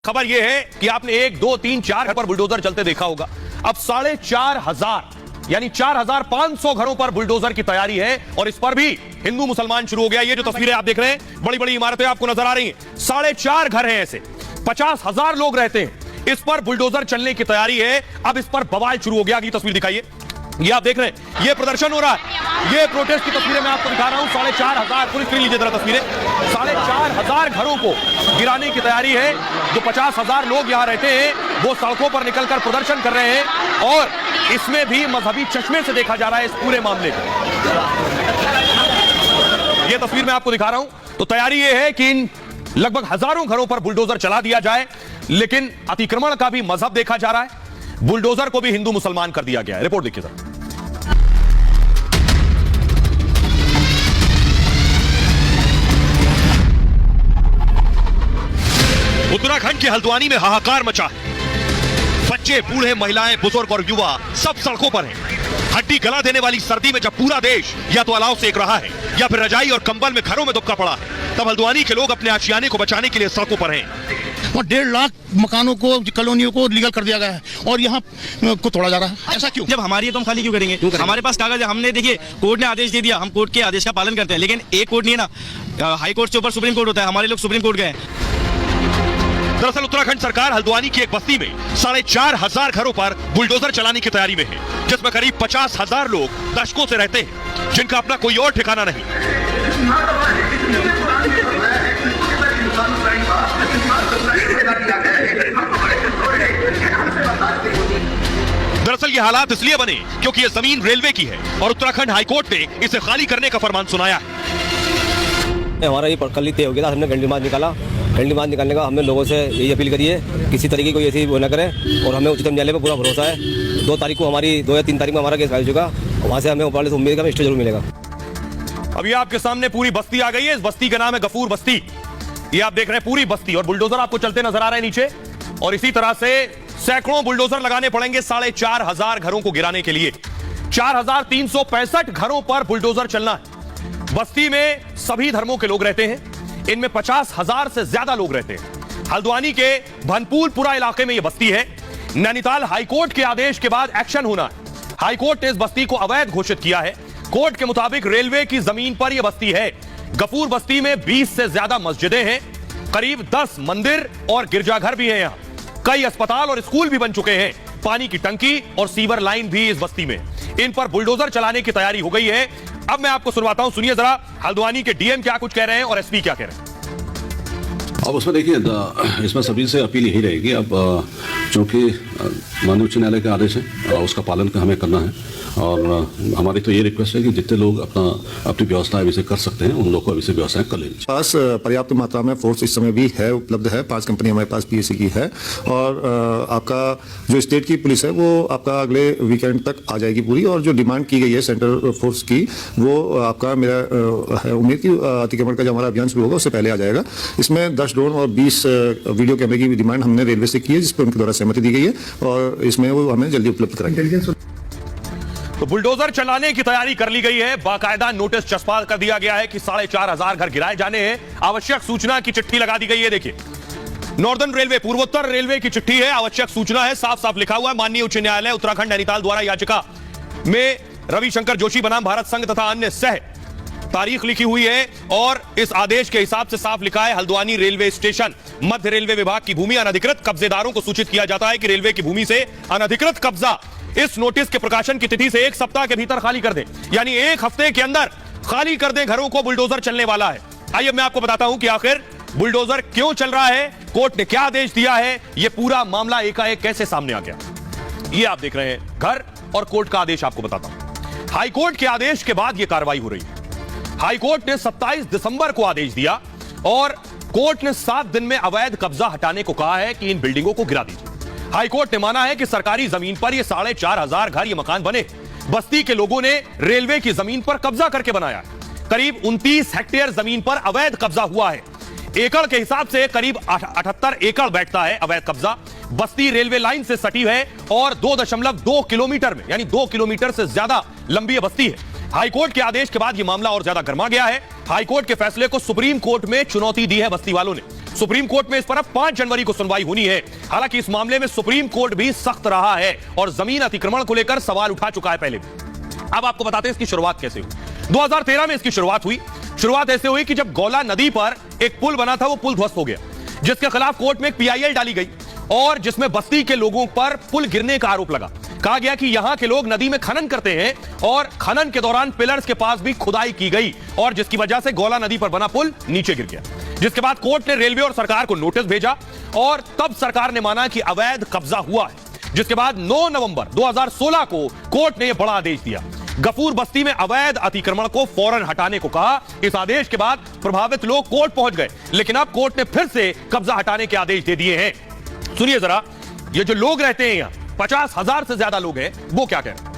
खबर यह है कि आपने 1, 2, 3, 4 घर पर बुलडोजर चलते देखा होगा। अब 4,500 यानी 4,500 घरों पर बुलडोजर की तैयारी है और इस पर भी हिंदू मुसलमान शुरू हो गया। ये जो तस्वीरें आप देख रहे हैं, बड़ी बड़ी इमारतें आपको नजर आ रही हैं, 4.5 घर हैं ऐसे, 50,000 लोग रहते हैं। इस पर बुलडोजर चलने की तैयारी है। अब इस पर बवाल शुरू हो गया। अगली तस्वीर दिखाइए, ये आप देख रहे हैं, ये प्रदर्शन हो रहा है, ये प्रोटेस्ट की तस्वीरें मैं आपको दिखा रहा हूं। 4,500 पूरी स्क्रीन लीजिए जरा तस्वीरें, 4,500 घरों को गिराने की तैयारी है। जो 50,000 लोग यहां रहते हैं वो सड़कों पर निकलकर प्रदर्शन कर रहे हैं और इसमें भी मजहबी चश्मे से देखा जा रहा है इस पूरे मामले को। यह तस्वीर मैं आपको दिखा रहा हूं। तो तैयारी यह है कि इन लगभग हजारों घरों पर बुलडोजर चला दिया जाए, लेकिन अतिक्रमण का भी मजहब देखा जा रहा है, बुलडोजर को भी हिंदू मुसलमान कर दिया गया है। रिपोर्ट देखिए सर। उत्तराखंड के हल्द्वानी में हाहाकार मचा है। बच्चे, बूढ़े, महिलाएं, बुजुर्ग और युवा सब सड़कों पर हैं। हड्डी गला देने वाली सर्दी में जब पूरा देश या तो अलाव सेक रहा है या फिर रजाई और कंबल में घरों में दुबका पड़ा है, तब हल्द्वानी के लोग अपने आशियाने को बचाने के लिए सड़कों पर हैं। और 1.5 लाख मकानों को, कॉलोनियों को लीगल कर दिया गया है और यहाँ को तोड़ा जा रहा है। ऐसा क्यों? जब हमारी है तो हम खाली क्यों करेंगे? हमारे पास कागज है। हमने, देखिए, कोर्ट ने आदेश दे दिया, हम कोर्ट के आदेश का पालन करते हैं, लेकिन एक कोर्ट नहीं है ना, हाई कोर्ट से ऊपर सुप्रीम कोर्ट होता है। हमारे लोग सुप्रीम कोर्ट गए। दरअसल उत्तराखंड सरकार हल्द्वानी की एक बस्ती में 4,500 घरों पर बुलडोजर चलाने की तैयारी में है, जिसमें करीब 50,000 लोग दशकों से रहते हैं, जिनका अपना कोई और ठिकाना नहीं। दरअसल ये हालात इसलिए बने क्योंकि ये जमीन रेलवे की है और उत्तराखंड हाईकोर्ट ने इसे खाली करने का फरमान सुनाया है। हमारा ये कल ही तय हो गया था, हमने गंडी मार्च निकाला। गंडी मार्च निकालने का हमने लोगों से यही अपील करी है, किसी तरीके की कोई ऐसी वो न करें और हमें उच्चतम न्यायालय पर पूरा भरोसा है। 2 तारीख को हमारी 2 या 3 तारीख में हमारा केस आ चुका, वहाँ से हमें ऊपर से उम्मीद है स्टे जरूर मिलेगा। अभी आपके सामने पूरी बस्ती आ गई है। इस बस्ती का नाम है गफूर बस्ती। ये आप देख रहे हैं पूरी बस्ती और बुलडोजर आपको चलते नजर आ रहे हैं नीचे, और इसी तरह से सैकड़ों बुलडोजर लगाने पड़ेंगे 4,500 घरों को गिराने के लिए। 4,365 घरों पर बुलडोजर चलना है। बस्ती में सभी धर्मों के लोग रहते हैं, इनमें 50,000 से ज्यादा लोग रहते हैं। हल्द्वानी के भनपुरपुरा इलाके में यह बस्ती है। नैनीताल हाईकोर्ट के आदेश के बाद एक्शन होना है। हाईकोर्ट ने इस बस्ती को अवैध घोषित किया है। कोर्ट के मुताबिक रेलवे की जमीन पर यह बस्ती है। गफूर बस्ती में 20 से ज्यादा मस्जिदें हैं, करीब 10 मंदिर और गिरजाघर भी हैं। यहां कई अस्पताल और स्कूल भी बन चुके हैं। पानी की टंकी और सीवर लाइन भी इस बस्ती में। इन पर बुलडोजर चलाने की तैयारी हो गई है। अब मैं आपको सुनवाता हूं, सुनिए जरा हल्द्वानी के डीएम क्या कुछ कह रहे हैं और एसपी क्या कह रहे हैं। अब उसमें देखिए, इसमें सभी से अपील यही रहेगी, अब चूंकि माननीय उच्च न्यायालय का आदेश है, उसका पालन हमें करना है। और हमारी तो ये रिक्वेस्ट है कि जितने लोग अपनी व्यवस्थाएं अभी से कर सकते हैं, उन लोगों को अभी से व्यवस्थाएं कर लेनी चाहिए। पास पर्याप्त मात्रा में फोर्स इस समय भी है, उपलब्ध है। 5 कंपनी हमारे पास पीएससी की है और आपका जो स्टेट की पुलिस है वो आपका अगले वीकेंड तक आ जाएगी पूरी। और जो डिमांड की गई है सेंट्रल फोर्स की, वो आपका मेरा है उम्मीद की अतिक्रमण का जो हमारा अभियान शुरू होगा उससे पहले आ जाएगा। इसमें 10 ड्रोन और 20 वीडियो कैमरे की डिमांड हमने रेलवे से की है, जिस पर उनके द्वारा सहमति दी गई है और इसमें वो हमें जल्दी उपलब्ध कराएंगे। तो बुलडोजर चलाने की तैयारी कर ली गई है। बाकायदा नोटिस चस्पा कर दिया गया है कि 4,500 घर गिराए जाने हैं। आवश्यक सूचना की चिट्ठी लगा दी गई है। देखिए, नॉर्दर्न रेलवे, पूर्वोत्तर रेलवे की चिट्ठी है, आवश्यक सूचना है, साफ साफ लिखा हुआ है। माननीय उच्च न्यायालय उत्तराखंड नैनीताल द्वारा याचिका में रविशंकर जोशी बनाम भारत संघ तथा अन्य सह तारीख लिखी हुई है और इस आदेश के हिसाब से साफ लिखा है, हल्द्वानी रेलवे स्टेशन मध्य रेलवे विभाग की भूमि, अनधिकृत कब्जेदारों को सूचित किया जाता है कि रेलवे की भूमि से अनधिकृत कब्जा इस नोटिस के प्रकाशन की तिथि से 1 सप्ताह के भीतर खाली कर दें, यानी 1 हफ्ते के अंदर खाली कर दें घरों को। बुलडोजर चलने वाला है। आइए मैं आपको बताता हूं कि आखिर बुलडोजर क्यों चल रहा है, कोर्ट ने क्या आदेश दिया है, यह पूरा मामला एकाएक कैसे सामने आ गया। ये आप देख रहे हैं घर और कोर्ट का आदेश आपको बताता हूं। हाईकोर्ट के आदेश के बाद यह कार्रवाई हो रही है। हाईकोर्ट ने 27 दिसंबर को आदेश दिया और कोर्ट ने 7 दिन में अवैध कब्जा हटाने को कहा है कि इन बिल्डिंगों को गिरा दीजिए। हाईकोर्ट ने माना है कि सरकारी जमीन पर ये 4,500 घर, ये मकान बने, बस्ती के लोगों ने रेलवे की जमीन पर कब्जा करके बनाया है। करीब 29 हेक्टेयर जमीन पर अवैध कब्जा हुआ है। एकड़ के हिसाब से करीब 78 एकड़ बैठता है अवैध कब्जा। बस्ती रेलवे लाइन से सटी है और 2.2 किलोमीटर में, यानी 2 किलोमीटर से ज्यादा लंबी बस्ती है। हाईकोर्ट के आदेश के बाद यह मामला और ज्यादा गर्मा गया है। हाईकोर्ट के फैसले को सुप्रीम कोर्ट में चुनौती दी है बस्ती वालों ने। सुप्रीम कोर्ट में इस पर अब 5 जनवरी को सुनवाई होनी है। हालांकि इस मामले में सुप्रीम कोर्ट भी सख्त रहा है और जमीन अतिक्रमण को लेकर सवाल उठा चुका है पहले भी। अब आपको बताते हैं इसकी शुरुआत कैसे हुई। 2013 में इसकी शुरुआत हुई। शुरुआत ऐसे हुई कि जब गौला नदी पर एक पुल बना था, वो पुल ध्वस्त हो गया, जिसके खिलाफ कोर्ट में एक PIL डाली गई और जिसमें बस्ती के लोगों पर पुल गिरने का आरोप लगा। कहा गया कि यहां के लोग नदी में खनन करते हैं और खनन के दौरान पिलर्स के पास भी खुदाई की गई और जिसकी वजह से गौला नदी पर बना पुल नीचे गिर गया। जिसके बाद कोर्ट ने रेलवे और सरकार को नोटिस भेजा और तब सरकार ने माना कि अवैध कब्जा हुआ है। जिसके बाद 9 नवंबर 2016 को कोर्ट ने यह बड़ा आदेश दिया, गफूर बस्ती में अवैध अतिक्रमण को फौरन हटाने को कहा। इस आदेश के बाद प्रभावित लोग कोर्ट पहुंच गए, लेकिन अब कोर्ट ने फिर से कब्जा हटाने के आदेश दे दिए हैं। सुनिए जरा, ये जो लोग रहते हैं यहां, 50,000 से ज्यादा लोग हैं, वो क्या कह रहे हैं।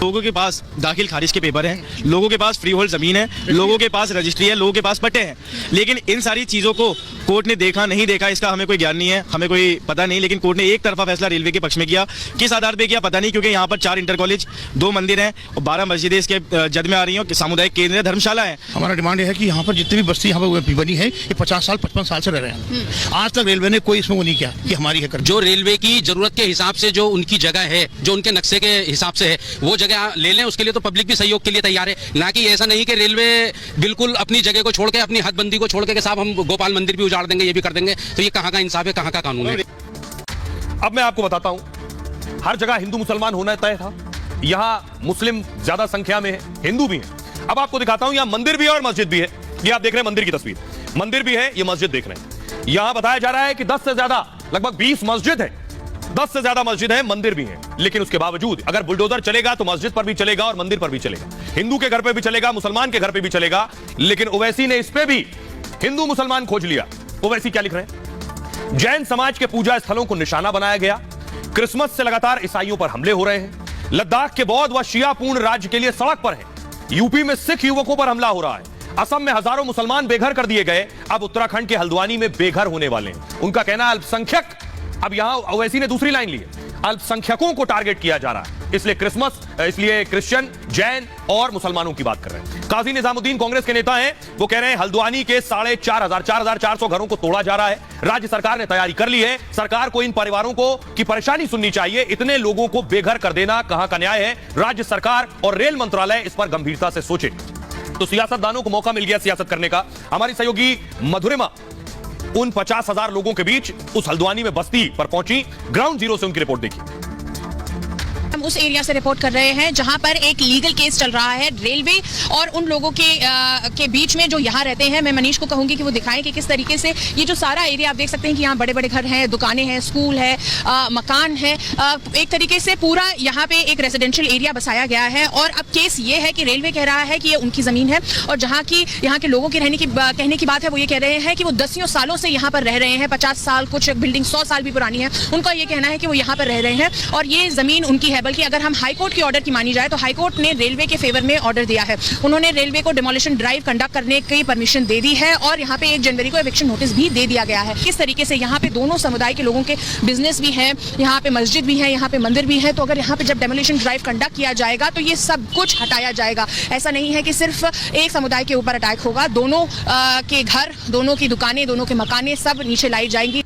लोगों के पास दाखिल खारिज के पेपर हैं, लोगों के पास फ्री होल्ड जमीन है, लोगों के पास रजिस्ट्री है, लोगों के पास पट्टे हैं, लेकिन इन सारी चीजों को कोर्ट ने देखा नहीं देखा इसका हमें कोई ज्ञान नहीं है, हमें कोई पता नहीं। लेकिन कोर्ट ने एक तरफा फैसला रेलवे के पक्ष में किया। किस आधार पे किया पता नहीं, क्योंकि यहाँ पर 4 इंटर कॉलेज, 2 मंदिर हैं और 12 मस्जिदें इसके जद में आ रही हैं, सामुदायिक केंद्र है, धर्मशाला है। हमारा डिमांड है कि यहाँ पर जितनी भी बस्ती यहाँ पर बनी है, ये 50 साल 55 साल से रह रहे हैं। आज तक रेलवे ने कोई इसमें वो नहीं किया कि हमारी है कर। जो रेलवे की जरूरत के हिसाब से जो उनकी जगह है, जो उनके नक्शे के हिसाब से है, वो जगह ले लें। उसके लिए तो पब्लिक भी सहयोग के लिए तैयार है, ना कि ऐसा नहीं कि रेलवे बिल्कुल अपनी जगह को छोड़ के, अपनी हदबंदी को छोड़ के साहब हम गोपाल मंदिर भी उजाड़ देंगे, ये भी कर देंगे। तो ये कहाँ का इंसाफ है, कहाँ का कानून है। अब मैं आपको बताता हूं, हर जगह हिंदू मुसलमान होना तय था, यहां मुस्लिम ज्यादा संख्या में है, हिंदू भी है। अब आपको दिखाता हूं, यहां मंदिर भी है और मस्जिद भी है। ये आप देख रहे हैं मंदिर की तस्वीर, मंदिर भी है, ये मस्जिद देख रहे हैं। यहां बताया जा रहा है कि 10 से ज्यादा, लगभग 20 मस्जिद है, 10 से ज्यादा मस्जिद है, मंदिर भी है। लेकिन उसके बावजूद अगर बुलडोजर चलेगा तो मस्जिद पर भी चलेगा और मंदिर पर भी चलेगा, हिंदू के घर पे भी चलेगा, मुसलमान के घर पे भी चलेगा। लेकिन ओवैसी ने इस पे भी हिंदू मुसलमान खोज लिया। ओवैसी क्या लिख रहे हैं, जैन समाज के पूजा स्थलों को निशाना बनाया गया, क्रिसमस से लगातार ईसाइयों पर हमले हो रहे हैं, लद्दाख के बौद्ध व शिया पूर्ण राज्य के लिए सड़क पर है, यूपी में सिख युवकों पर हमला हो रहा है, असम में हजारों मुसलमान बेघर कर दिए गए, अब उत्तराखंड के हल्द्वानी में बेघर होने वाले हैं। उनका कहना है अल्पसंख्यक, अब यहां ओवैसी ने दूसरी लाइन ली है, अल्पसंख्यकों को टारगेट किया जा रहा है, इसलिए क्रिश्चियन, जैन और मुसलमानों की बात कर रहे हैं। काजी निजामुद्दीन कांग्रेस के नेता हैं, वो कह रहे हैं हल्द्वानी के 4,400 घरों को तोड़ा जा रहा है। राज्य सरकार ने तैयारी कर ली है, सरकार को इन परिवारों को की परेशानी सुननी चाहिए। इतने लोगों को बेघर कर देना कहां का न्याय है। राज्य सरकार और रेल मंत्रालय इस पर गंभीरता से सोचे। तो सियासतदानों को मौका मिल गया सियासत करने का। हमारी सहयोगी मधुरिमा उन 50,000 लोगों के बीच उस हल्द्वानी में बस्ती पर पहुंची, ग्राउंड जीरो से उनकी रिपोर्ट देखिए। हम उस एरिया से रिपोर्ट कर रहे हैं जहां पर एक लीगल केस चल रहा है रेलवे और उन लोगों के बीच में जो यहाँ रहते हैं। मैं मनीष को कहूंगी कि वो दिखाएं कि किस तरीके से ये जो सारा एरिया आप देख सकते हैं कि यहाँ बड़े बड़े घर हैं, दुकानें हैं, स्कूल है, मकान है, एक तरीके से पूरा यहाँ पे एक रेजिडेंशियल एरिया बसाया गया है। और अब केस ये है कि रेलवे कह रहा है कि ये उनकी जमीन है और जहाँ की यहाँ के लोगों के कहने की बात है, वो ये कह रहे हैं कि वो 10 सालों से यहाँ पर रह रहे हैं, 50 साल, कुछ बिल्डिंग 100 साल भी पुरानी है। उनका ये कहना है कि वो यहाँ पर रह रहे हैं और ये जमीन उनकी है। बल्कि अगर हम हाईकोर्ट की ऑर्डर की मानी जाए तो हाईकोर्ट ने रेलवे के फेवर में ऑर्डर दिया है। उन्होंने रेलवे को डिमोलिशन ड्राइव कंडक्ट करने की परमिशन दे दी है और यहाँ पे 1 जनवरी को एविक्शन नोटिस भी दे दिया गया है। किस तरीके से यहाँ पे दोनों समुदाय के लोगों के बिजनेस भी हैं, यहाँ पे मस्जिद भी है, यहाँ पे मंदिर भी है। तो अगर यहाँ पे जब डिमोलिशन ड्राइव कंडक्ट किया जाएगा तो ये सब कुछ हटाया जाएगा। ऐसा नहीं है कि सिर्फ एक समुदाय के ऊपर अटैक होगा, दोनों के घर, दोनों की दुकानें, दोनों के मकानें सब नीचे लाई जाएंगी।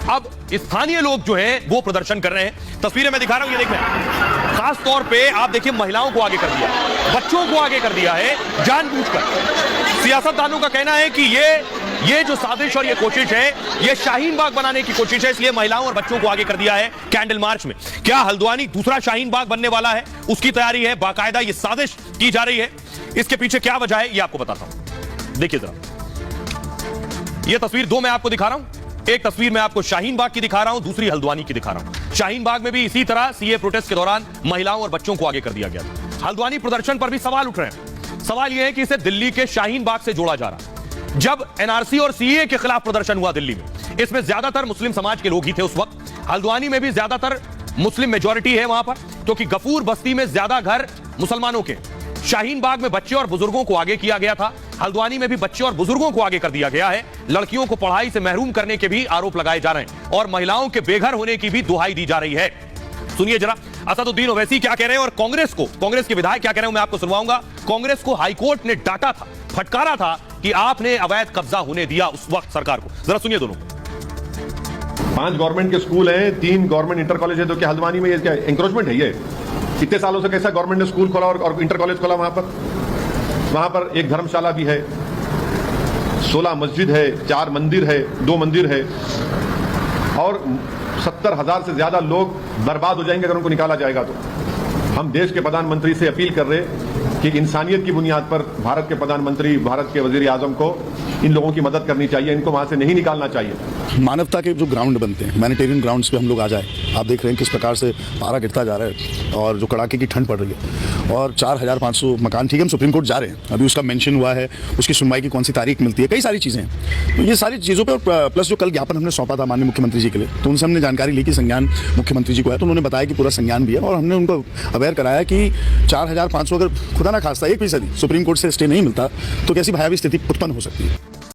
अब स्थानीय लोग जो हैं वो प्रदर्शन कर रहे हैं। तस्वीरें मैं दिखा रहा हूं, ये देख रहे हैं। खास तौर पे आप देखिए महिलाओं को आगे कर दिया, बच्चों को आगे कर दिया है जानबूझकर। सियासतदानों का कहना है कि ये जो साजिश और ये कोशिश है, ये शाहीन बाग बनाने की कोशिश है, इसलिए महिलाओं और बच्चों को आगे कर दिया है कैंडल मार्च में। क्या हल्द्वानी दूसरा शाहीन बाग बनने वाला है? उसकी तैयारी है, बाकायदा ये साजिश की जा रही है। इसके पीछे क्या वजह है ये आपको बताता हूं। देखिए जरा, ये तस्वीर 2 मैं आपको दिखा रहा हूं। एक तस्वीर में आपको शाहीन बाग की दिखा रहा हूं, दूसरी हल्द्वानी की दिखा रहा हूं। शाहीन बाग में भी इसी तरह सीए प्रोटेस्ट के दौरान महिलाओं और बच्चों को आगे कर दिया गया। हल्द्वानी प्रदर्शन पर भी सवाल उठ रहे हैं। सवाल यह है कि इसे दिल्ली के शाहीन बाग से जोड़ा जा रहा है। जब एनआरसी और सीए के खिलाफ प्रदर्शन हुआ दिल्ली में, इसमें ज्यादातर मुस्लिम समाज के लोग ही थे उस वक्त। हल्द्वानी में भी ज्यादातर मुस्लिम मेजॉरिटी है वहां पर, क्योंकि गफूर बस्ती में ज्यादा घर मुसलमानों के। शाहीन बाग में बच्चे और बुजुर्गों को आगे किया गया था, हल्द्वानी में भी बच्चे और बुजुर्गों को आगे कर दिया गया है। लड़कियों को पढ़ाई से महरूम करने के भी आरोप लगाए जा रहे हैं और महिलाओं के बेघर होने की भी दुहाई दी जा रही है। सुनिए जरा असदुद्दीन ओवैसी क्या कह रहे हैं और कांग्रेस के विधायक क्या कह रहे हैं, मैं आपको सुनवाऊंगा। कांग्रेस को हाईकोर्ट ने डांटा था, फटकारा था कि आपने अवैध कब्जा होने दिया उस वक्त सरकार को। जरा सुनिए दोनों। 5 गवर्नमेंट के स्कूल हैं, 3 गवर्नमेंट इंटर कॉलेज है, तो क्या हल्द्वानी में ये क्या एंक्रोचमेंट है? ये इतने सालों से कैसा गवर्नमेंट ने स्कूल खोला और इंटर कॉलेज खोला? वहां पर एक धर्मशाला भी है, 16 मस्जिद है, 4 मंदिर है, 2 मंदिर है, और 70,000 से ज्यादा लोग बर्बाद हो जाएंगे अगर उनको निकाला जाएगा। तो हम देश के प्रधानमंत्री से अपील कर रहे कि इंसानियत की बुनियाद पर भारत के प्रधानमंत्री, भारत के वजीर आजम को इन लोगों की मदद करनी चाहिए, इनको वहां से नहीं निकालना चाहिए। मानवता के जो ग्राउंड बनते हैं, ह्यूमैनिटेरियन ग्राउंड्स पे हम लोग आ जाए। आप देख रहे हैं किस प्रकार से पारा गिरता जा रहा है और जो कड़ाके की ठंड पड़ रही है, और 4,500 मकान, ठीक है, हम सुप्रीम कोर्ट जा रहे हैं, अभी उसका मेंशन हुआ है, उसकी सुनवाई की कौन सी तारीख मिलती है, कई सारी चीज़ें हैं। तो ये सारी चीज़ों पर प्लस जो कल ज्ञापन हमने सौंपा था माननीय मुख्यमंत्री जी के लिए, तो उनसे हमने जानकारी ली कि संज्ञान मुख्यमंत्री जी को है, तो उन्होंने बताया कि पूरा संज्ञान भी है, और हमने उनको अवेयर कराया कि 4,500 अगर खुदा ना खास्ता 1% सुप्रीम कोर्ट से स्टे नहीं मिलता तो कैसी भयावह स्थिति उत्पन्न हो सकती है।